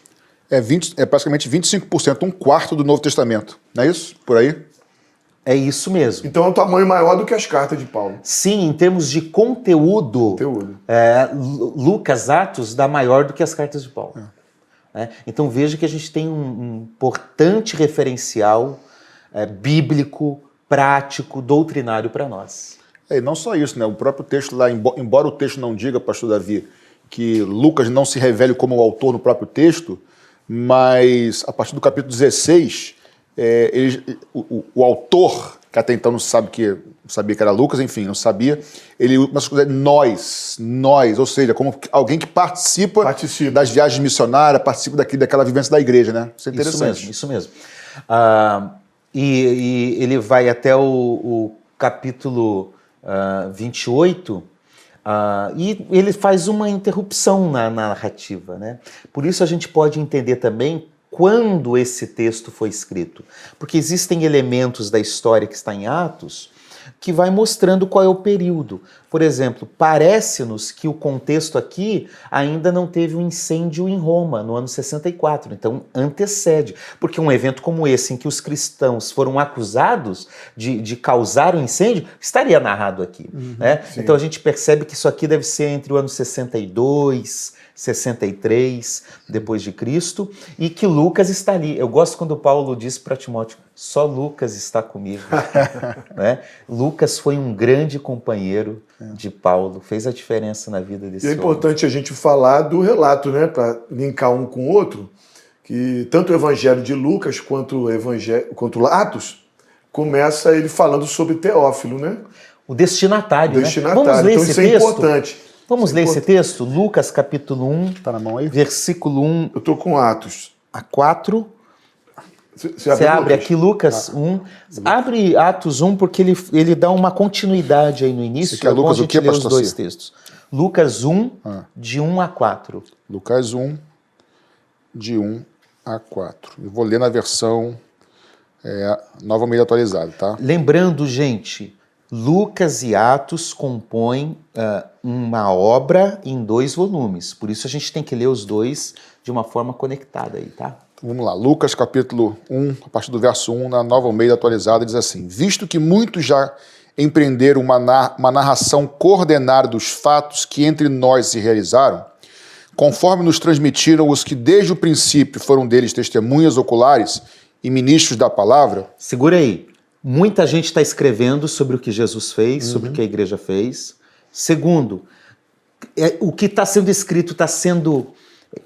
É praticamente 25%, um quarto do Novo Testamento, não é isso? Por aí? É isso mesmo. Então é um tamanho maior do que as cartas de Paulo. Sim, em termos de conteúdo, Lucas, Atos, dá maior do que as cartas de Paulo. Então veja que a gente tem um importante referencial bíblico, prático, doutrinário para nós. E não só isso, né? O próprio texto lá, embora o texto não diga, pastor Davi, que Lucas não se revele como o autor no próprio texto, mas a partir do capítulo 16, o autor, que até então não sabia que era Lucas, enfim, não sabia, ele começa a dizer nós, ou seja, como alguém que participa das viagens missionárias, participa daquela vivência da igreja, né? Isso é interessante. Isso mesmo. E ele vai até o capítulo 28, e ele faz uma interrupção na narrativa, né? Por isso a gente pode entender também quando esse texto foi escrito. Porque existem elementos da história que está em Atos que vai mostrando qual é o período. Por exemplo, parece-nos que o contexto aqui ainda não teve um incêndio em Roma, no ano 64. Então, antecede. Porque um evento como esse, em que os cristãos foram acusados de causar um incêndio, estaria narrado aqui. Né? Então, a gente percebe que isso aqui deve ser entre o ano 62, 63 depois de Cristo, e que Lucas está ali. Eu gosto quando Paulo diz para Timóteo, só Lucas está comigo. Né? Lucas foi um grande companheiro de Paulo, fez a diferença na vida desse homem. E é importante a gente falar do relato, né, para linkar um com o outro, que tanto o evangelho de Lucas quanto Atos começa ele falando sobre Teófilo, né? O destinatário, né? Destinatário. Vamos ler então esse isso texto? É importante. Vamos ler esse texto? Lucas capítulo 1, tá na mão aí? Versículo 1 Eu estou com Atos. a 4. Você abre aqui Lucas 1. Abre Atos 1 porque ele dá uma continuidade aí no início. Você quer Lucas a o quê, ler os pastor dois Cir? textos. Lucas 1, de 1 a 4. Lucas 1, de 1 a 4. Eu vou ler na versão Nova Almeida Atualizada, tá? Lembrando, gente, Lucas e Atos compõem uma obra em 2 volumes. Por isso a gente tem que ler os dois de uma forma conectada aí, tá? Vamos lá, Lucas capítulo 1, a partir do verso 1, na Nova Almeida Atualizada, diz assim: visto que muitos já empreenderam uma narração coordenada dos fatos que entre nós se realizaram, conforme nos transmitiram os que desde o princípio foram deles testemunhas oculares e ministros da palavra. Segura aí. Muita gente está escrevendo sobre o que Jesus fez, sobre o que a igreja fez. Segundo, o que está sendo escrito está sendo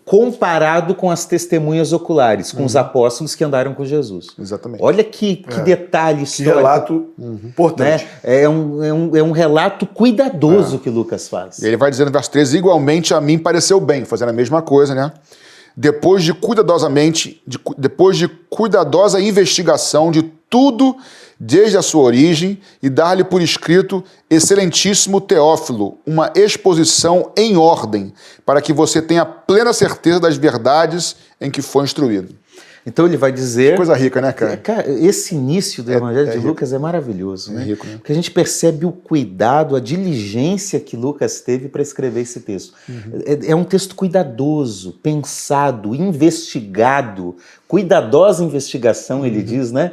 comparado com as testemunhas oculares, com os apóstolos que andaram com Jesus. Exatamente. Olha que detalhe histórico. Que relato importante. Né? É um relato cuidadoso que Lucas faz. E ele vai dizer no verso 13, igualmente a mim pareceu bem, fazendo a mesma coisa, né? Depois de cuidadosa investigação de tudo desde a sua origem e dar-lhe por escrito, excelentíssimo Teófilo, uma exposição em ordem, para que você tenha plena certeza das verdades em que foi instruído. Então ele vai dizer... Coisa rica, né, cara? Cara, esse início do Evangelho de Lucas é maravilhoso, né? Rico, né? Porque a gente percebe o cuidado, a diligência que Lucas teve para escrever esse texto. É um texto cuidadoso, pensado, investigado, cuidadosa investigação, ele diz, né?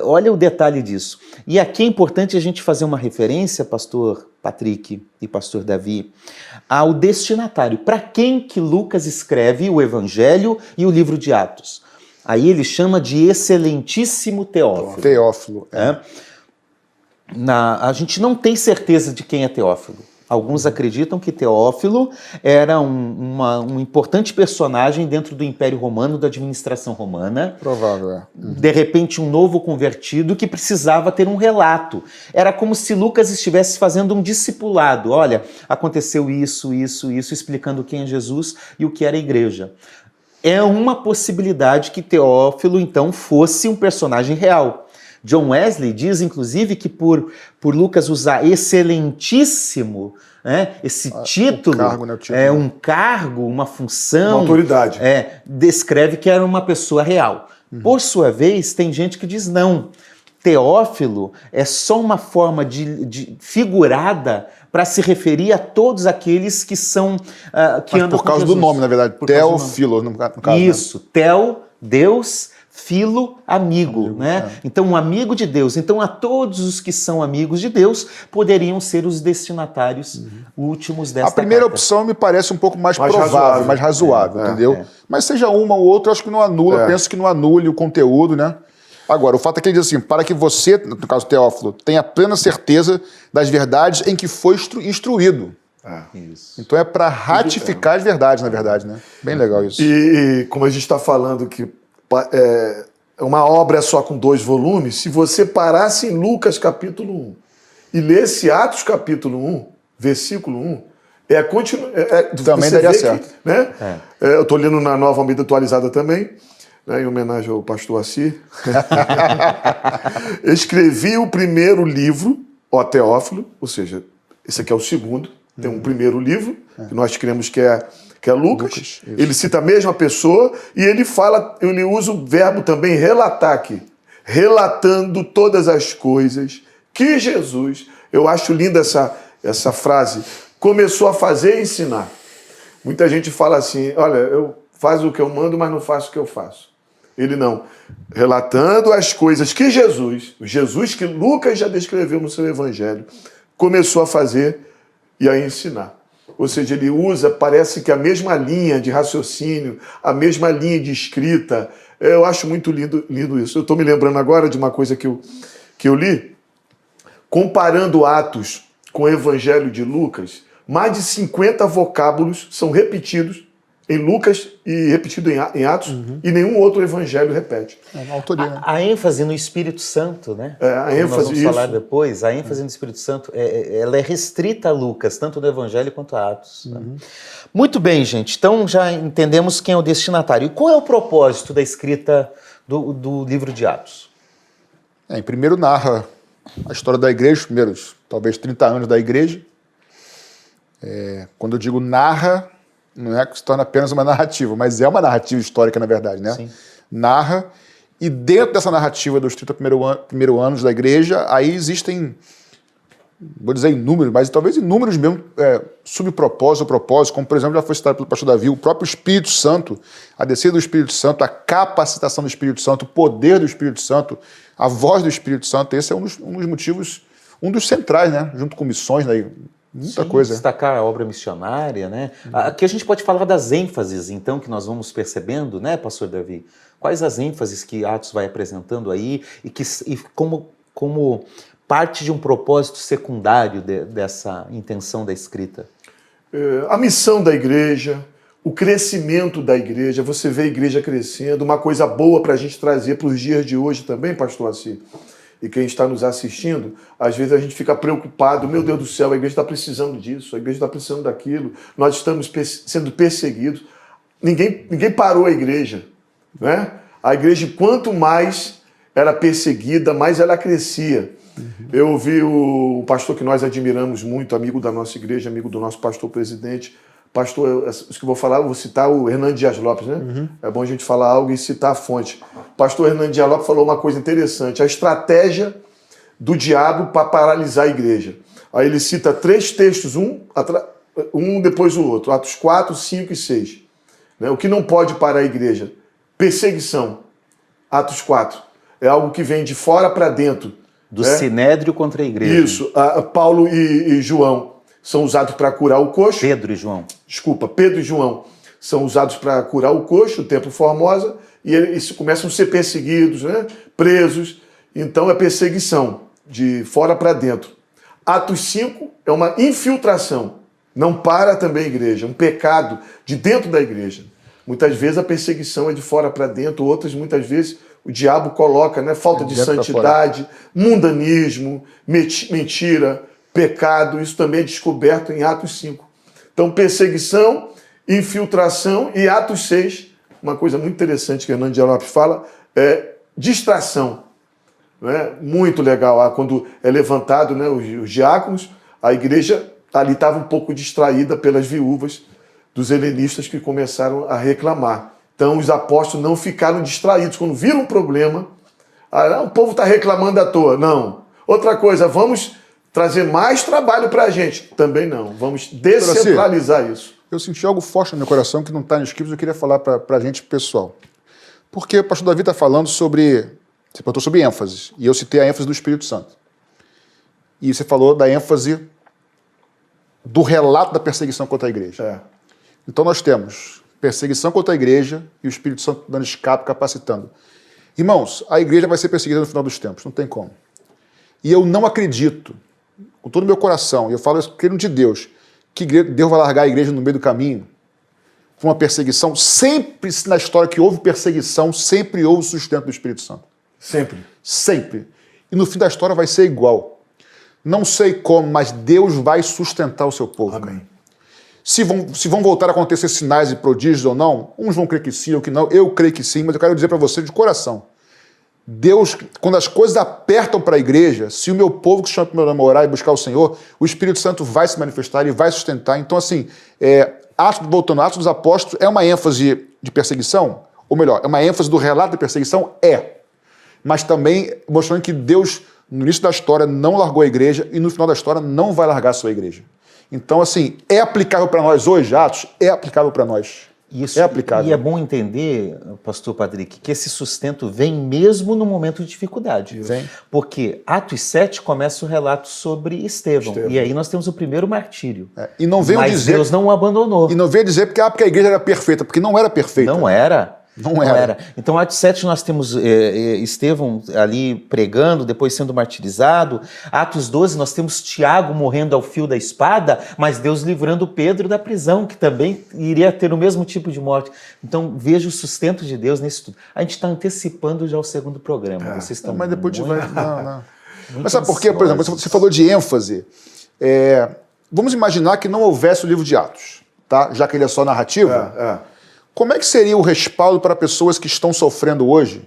Olha o detalhe disso. E aqui é importante a gente fazer uma referência, pastor Patrick e pastor Davi, ao destinatário. Para quem que Lucas escreve o Evangelho e o livro de Atos? Aí ele chama de excelentíssimo Teófilo. Teófilo. A gente não tem certeza de quem é Teófilo. Alguns acreditam que Teófilo era um importante personagem dentro do Império Romano, da administração romana. Provável, De repente, um novo convertido que precisava ter um relato. Era como se Lucas estivesse fazendo um discipulado. Olha, aconteceu isso, explicando quem é Jesus e o que era a igreja. É uma possibilidade que Teófilo, então, fosse um personagem real. John Wesley diz, inclusive, que por Lucas usar excelentíssimo, né, esse título, cargo, né, o título, é um cargo, uma função, uma autoridade. Descreve que era uma pessoa real. Por sua vez, tem gente que diz não. Teófilo é só uma forma de figurada para se referir a todos aqueles que são que andam por causa do nome, na verdade, Teófilo, no caso. Isso, Tel, Deus, filo, amigo, né? Então, um amigo de Deus. Então, a todos os que são amigos de Deus poderiam ser os destinatários últimos desta A primeira carta. opção me parece um pouco mais Mais provável, razoável. mais razoável, entendeu? Mas seja uma ou outra, eu acho que não anula, penso que não anule o conteúdo, né? Agora, o fato é que ele diz assim, para que você, no caso Teófilo, tenha plena certeza das verdades em que foi instruído. Isso. Então é para ratificar as verdades, na verdade, né? Bem legal isso. E como a gente está falando que uma obra é só com 2 volumes, se você parasse em Lucas capítulo 1 e lesse Atos capítulo 1, versículo 1, também daria certo. Né? Eu estou lendo na Nova Almeida Atualizada também, né, em homenagem ao pastor Assir. Escrevi o primeiro livro, ó Teófilo, ou seja, esse aqui é o segundo, tem um primeiro livro, que nós cremos que é Lucas. Ele cita a mesma pessoa e ele usa o verbo também relatar aqui. Relatando todas as coisas que Jesus, eu acho linda essa frase, começou a fazer e ensinar. Muita gente fala assim, olha, eu faço o que eu mando, mas não faço o que eu faço. Ele não. Relatando as coisas que Jesus que Lucas já descreveu no seu evangelho, começou a fazer e a ensinar. Ou seja, ele usa, parece que a mesma linha de raciocínio, a mesma linha de escrita. Eu acho muito lindo isso. Eu estou me lembrando agora de uma coisa que eu li, comparando Atos com o Evangelho de Lucas, mais de 50 vocábulos são repetidos em Lucas e repetido em Atos, e nenhum outro evangelho repete. Uma autoria, né? A ênfase no Espírito Santo, né? A ênfase, nós vamos falar isso. depois, a ênfase no Espírito Santo, ela é restrita a Lucas, tanto no Evangelho quanto a Atos. Né? Muito bem, gente. Então já entendemos quem é o destinatário. E qual é o propósito da escrita do livro de Atos? Em primeiro narra a história da igreja, os primeiros, talvez 30 anos da igreja. Quando eu digo narra, não é que se torna apenas uma narrativa, mas é uma narrativa histórica, na verdade, né? Sim. Narra, e dentro dessa narrativa dos 30 primeiros anos da igreja, aí existem, vou dizer inúmeros, mas talvez inúmeros mesmo subpropósitos ou propósitos, como, por exemplo, já foi citado pelo pastor Davi, o próprio Espírito Santo, a descida do Espírito Santo, a capacitação do Espírito Santo, o poder do Espírito Santo, a voz do Espírito Santo. Esse é um dos motivos, um dos centrais, né? Junto com missões, né? Muita coisa. Destacar a obra missionária, né? Aqui a gente pode falar das ênfases, então, que nós vamos percebendo, né, pastor Davi? Quais as ênfases que Atos vai apresentando aí e como parte de um propósito secundário dessa intenção da escrita? A missão da igreja, o crescimento da igreja, você vê a igreja crescendo, uma coisa boa para a gente trazer para os dias de hoje também, pastor Assir. E quem está nos assistindo, às vezes a gente fica preocupado, meu Deus do céu, a igreja está precisando disso, a igreja está precisando daquilo, nós estamos sendo perseguidos. Ninguém parou a igreja, né? A igreja, quanto mais era perseguida, mais ela crescia. Eu ouvi o pastor que nós admiramos muito, amigo da nossa igreja, amigo do nosso pastor presidente, os que eu vou falar, eu vou citar o Hernando Dias Lopes, né? É bom a gente falar algo e citar a fonte. O pastor Hernando Dias Lopes falou uma coisa interessante, a estratégia do diabo para paralisar a igreja. Aí ele cita 3 textos, um depois do outro, Atos 4, 5 e 6. Né? O que não pode parar a igreja? Perseguição. Atos 4. É algo que vem de fora para dentro. Do sinédrio contra a igreja. Isso. Paulo e João são usados para curar o coxo. Pedro e João. Desculpa, Pedro e João são usados para curar o coxo, o Templo Formosa, e eles começam a ser perseguidos, né? Presos. Então é perseguição, de fora para dentro. Atos 5 é uma infiltração. Não para também a igreja, um pecado de dentro da igreja. Muitas vezes a perseguição é de fora para dentro, outras muitas vezes o diabo coloca, né? Falta de santidade, mundanismo, mentira, pecado. Isso também é descoberto em Atos 5. Então perseguição, infiltração, e Atos 6, uma coisa muito interessante que Hernando Dias Lopes fala, é distração. Né? Muito legal. Quando é levantado, né, os diáconos, a igreja ali estava um pouco distraída pelas viúvas dos helenistas que começaram a reclamar. Então os apóstolos não ficaram distraídos. Quando viram um problema, o povo está reclamando à toa. Não. Outra coisa, vamos trazer mais trabalho para a gente. Também não. Vamos descentralizar isso. Eu senti algo forte no meu coração que não está no escrito, eu queria falar para a gente pessoal. Porque o pastor Davi está falando sobre... Você perguntou sobre ênfase, e eu citei a ênfase do Espírito Santo. E você falou da ênfase do relato da perseguição contra a igreja. É. Então nós temos perseguição contra a igreja e o Espírito Santo dando escape, capacitando. Irmãos, a igreja vai ser perseguida no final dos tempos, não tem como. E eu não acredito, com todo o meu coração, e eu falo isso querendo de Deus, que Deus vai largar a igreja no meio do caminho por uma perseguição. Sempre na história que houve perseguição, sempre houve sustento do Espírito Santo. Sempre. Sempre. E no fim da história vai ser igual. Não sei como, mas Deus vai sustentar o seu povo. Amém. Se vão voltar a acontecer sinais e prodígios ou não, uns vão crer que sim ou que não, eu creio que sim, mas eu quero dizer para você de coração, Deus, quando as coisas apertam para a igreja, se o meu povo que chama para o meu nome orar e buscar o Senhor, o Espírito Santo vai se manifestar e vai sustentar. Então, assim, voltando, Atos dos Apóstolos é uma ênfase de perseguição, ou melhor, é uma ênfase do relato de perseguição? Mas também mostrando que Deus, no início da história, não largou a igreja e no final da história não vai largar a sua igreja. Então, assim, é aplicável para nós hoje, Atos? É aplicável para nós. Isso, é aplicável. E é bom entender, pastor Patrick, que esse sustento vem mesmo no momento de dificuldade. Vem. Porque Atos 7 começa o relato sobre Estevão. E aí nós temos o primeiro martírio. E não veio Mas dizer, Deus não o abandonou. E não veio dizer porque a igreja era perfeita, porque não era perfeita. Não era. Não era. Então, Atos 7 nós temos Estevão ali pregando, depois sendo martirizado. Atos 12 nós temos Tiago morrendo ao fio da espada, mas Deus livrando Pedro da prisão, que também iria ter o mesmo tipo de morte. Então, veja o sustento de Deus nisso tudo. A gente está antecipando já o segundo programa. Vocês estão mas depois a gente vai... Não. Muito mas sabe por quê? Por exemplo, você falou de ênfase. Vamos imaginar que não houvesse o livro de Atos, tá? Já que ele é só narrativa. Como é que seria o respaldo para pessoas que estão sofrendo hoje?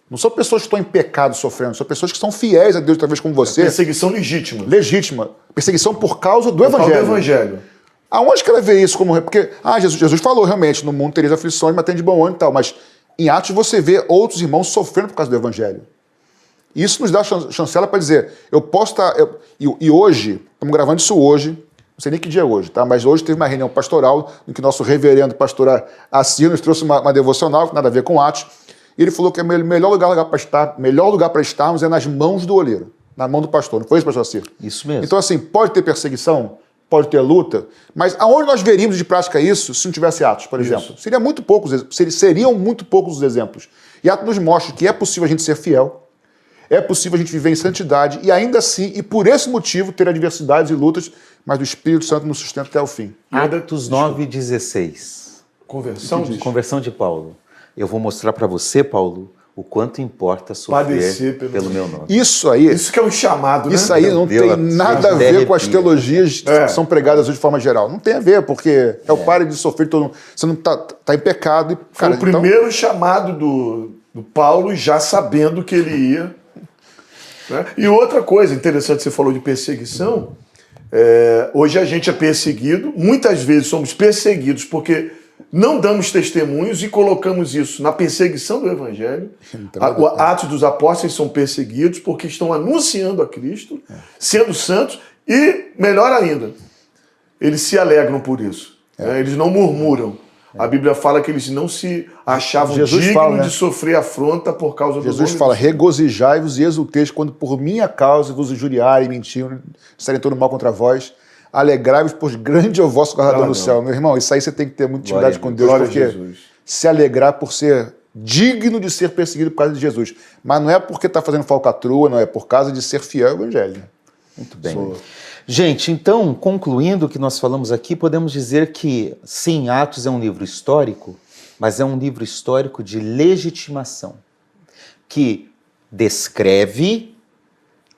Não são pessoas que estão em pecado sofrendo, são pessoas que são fiéis a Deus, talvez como você. Perseguição legítima. Legítima. Perseguição por causa do Evangelho. Do Evangelho. Aonde que ela vê isso como... Porque, Jesus falou realmente, no mundo tereis aflições, mas tem de bom ânimo e tal. Mas em Atos você vê outros irmãos sofrendo por causa do Evangelho. E isso nos dá chancela para dizer, eu posso estar... E hoje, estamos gravando isso hoje, não sei nem que dia é hoje, tá? Mas hoje teve uma reunião pastoral em que nosso reverendo pastor Assir nos trouxe uma devocional, que nada a ver com Atos, e ele falou que o melhor lugar para estarmos é nas mãos do oleiro, na mão do pastor. Não foi isso, pastor Assir? Isso mesmo. Então, assim, pode ter perseguição, pode ter luta, mas aonde nós veríamos de prática isso se não tivesse Atos, por exemplo? Seriam muito poucos os exemplos. E Atos nos mostra que é possível a gente ser fiel, é possível a gente viver em santidade e ainda assim, e por esse motivo, ter adversidades e lutas, mas o Espírito Santo nos sustenta até o fim. Atos 9:16. Conversão de Paulo. Eu vou mostrar para você, Paulo, o quanto importa sofrer pelo meu nome. Isso aí... Isso que é um chamado, né? Isso aí não tem nada a ver com as teologias que são pregadas hoje de forma geral. Não tem a ver, porque é o pare de sofrer, você não está em pecado. E, cara, foi o primeiro chamado do Paulo, já sabendo que ele ia... Né? E outra coisa interessante, você falou de perseguição... hoje a gente é perseguido, muitas vezes somos perseguidos porque não damos testemunhos e colocamos isso na perseguição do Evangelho. Atos dos Apóstolos são perseguidos porque estão anunciando a Cristo, sendo santos e, melhor ainda, eles se alegram por isso. Eles não murmuram. A Bíblia fala que eles não se achavam dignos de sofrer afronta por causa do nome. Jesus fala, regozijai-vos e exulteis quando por minha causa vos injuriarem, mentirem, disserem todo mal contra vós. Alegrai-vos, pois grande é o vosso galardão no céu. Meu irmão, isso aí você tem que ter muita intimidade com Deus, porque se alegrar por ser digno de ser perseguido por causa de Jesus. Mas não é porque está fazendo falcatrua, não é por causa de ser fiel ao Evangelho. Muito bem. Gente, então, concluindo o que nós falamos aqui, podemos dizer que, sim, Atos é um livro histórico, mas é um livro histórico de legitimação, que descreve,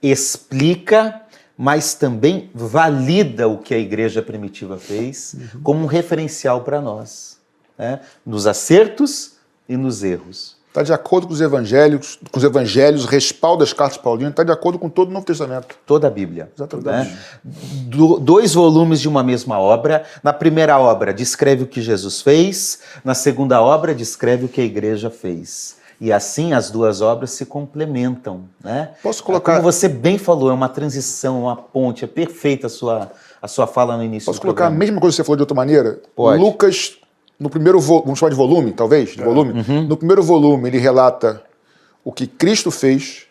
explica, mas também valida o que a igreja primitiva fez como um referencial para nós, né? Nos acertos e nos erros. Está de acordo com os evangelhos, respalda as cartas paulinas, está de acordo com todo o Novo Testamento. Toda a Bíblia. Exatamente. Né? 2 volumes de uma mesma obra. Na primeira obra, descreve o que Jesus fez. Na segunda obra, descreve o que a igreja fez. E assim as duas obras se complementam. Né? Posso colocar... Como você bem falou, é uma transição, uma ponte. É perfeita a sua fala no início do programa. Posso colocar a mesma coisa que você falou de outra maneira? Pode. Lucas no primeiro vamos chamar de volume, talvez, de volume. No primeiro volume ele relata o que Cristo fez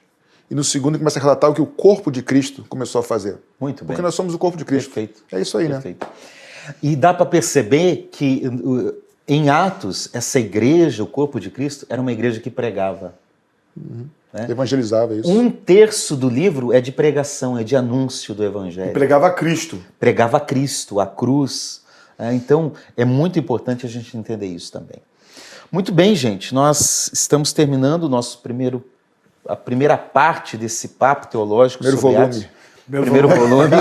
e no segundo ele começa a relatar o que o corpo de Cristo começou a fazer. Muito bem. Porque nós somos o corpo de Cristo. Perfeito. É isso aí, Perfeito. E dá para perceber que em Atos, essa igreja, o corpo de Cristo, era uma igreja que pregava. né? Evangelizava isso. 1/3 do livro é de pregação, é de anúncio do evangelho. E pregava Cristo. Pregava Cristo, a cruz. Então, é muito importante a gente entender isso também. Muito bem, gente, nós estamos terminando a primeira parte desse papo teológico Primeiro sobre volume. Atos. Primeiro volume.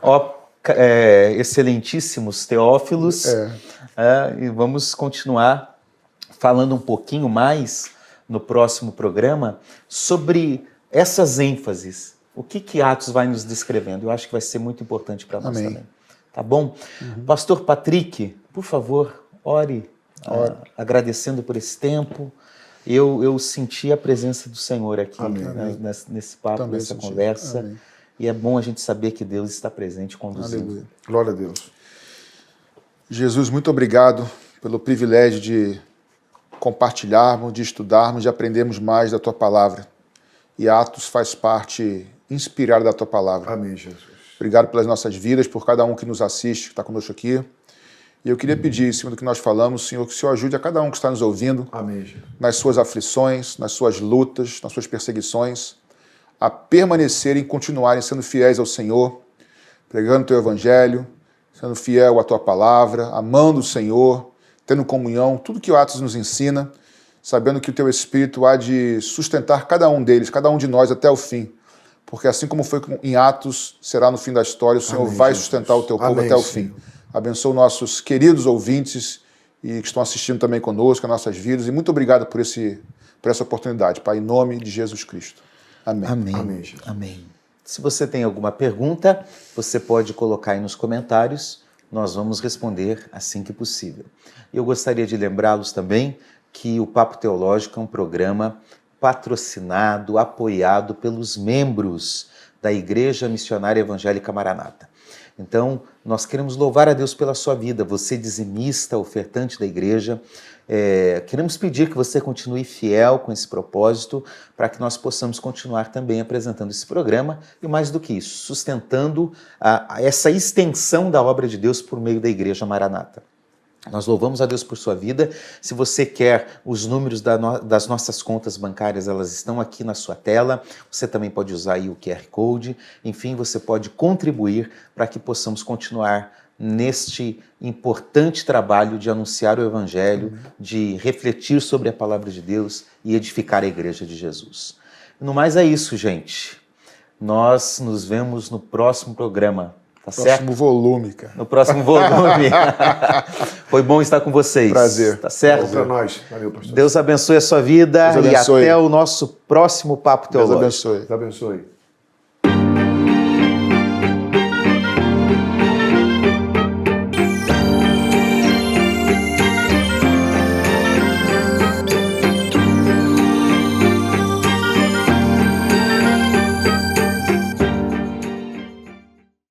Ó, excelentíssimos teófilos. E vamos continuar falando um pouquinho mais no próximo programa sobre essas ênfases. O que Atos vai nos descrevendo? Eu acho que vai ser muito importante para nós também. Tá bom? Pastor Patrick, por favor, ore. Agradecendo por esse tempo. Eu senti a presença do Senhor aqui, nesse papo, Também nessa senti. conversa. Amém. E é bom a gente saber que Deus está presente, conduzindo. Aleluia. Glória a Deus. Jesus, muito obrigado pelo privilégio de compartilharmos, de estudarmos, de aprendermos mais da Tua Palavra. E Atos faz parte inspirada da Tua Palavra. Amém, Jesus. Obrigado pelas nossas vidas, por cada um que nos assiste, que está conosco aqui. E eu queria pedir, em cima do que nós falamos, Senhor, que o Senhor ajude a cada um que está nos ouvindo, Amém, Jesus. nas suas aflições, nas suas lutas, nas suas perseguições, a permanecerem e continuarem sendo fiéis ao Senhor, pregando o Teu Evangelho, sendo fiel à Tua Palavra, amando o Senhor, tendo comunhão, tudo que o Atos nos ensina, sabendo que o Teu Espírito há de sustentar cada um deles, cada um de nós até o fim. Porque assim como foi em Atos, será no fim da história, o Senhor Amém, vai Jesus. sustentar o Teu povo Amém, até o Senhor. fim. Abençoa nossos queridos ouvintes e que estão assistindo também conosco, as nossas vidas. E muito obrigado por essa oportunidade, Pai, em nome de Jesus Cristo. Amém. Amém. Amém, Jesus. Amém. Se você tem alguma pergunta, você pode colocar aí nos comentários. Nós vamos responder assim que possível. Eu gostaria de lembrá-los também que o Papo Teológico é um programa patrocinado, apoiado pelos membros da Igreja Missionária Evangélica Maranata. Então, nós queremos louvar a Deus pela sua vida, você dizimista, ofertante da igreja. Queremos pedir que você continue fiel com esse propósito para que nós possamos continuar também apresentando esse programa e, mais do que isso, sustentando essa extensão da obra de Deus por meio da Igreja Maranata. Nós louvamos a Deus por sua vida. Se você quer os números das nossas contas bancárias, elas estão aqui na sua tela. Você também pode usar aí o QR Code. Enfim, você pode contribuir para que possamos continuar neste importante trabalho de anunciar o Evangelho, de refletir sobre a Palavra de Deus e edificar a Igreja de Jesus. No mais é isso, gente. Nós nos vemos no próximo programa. Tá certo? Próximo volume, cara. No próximo volume. Foi bom estar com vocês. Prazer. Tá certo? Para nós. Valeu, pastor. Deus abençoe a sua vida Deus abençoe. e até o nosso próximo Papo Deus Teológico. abençoe. Deus abençoe.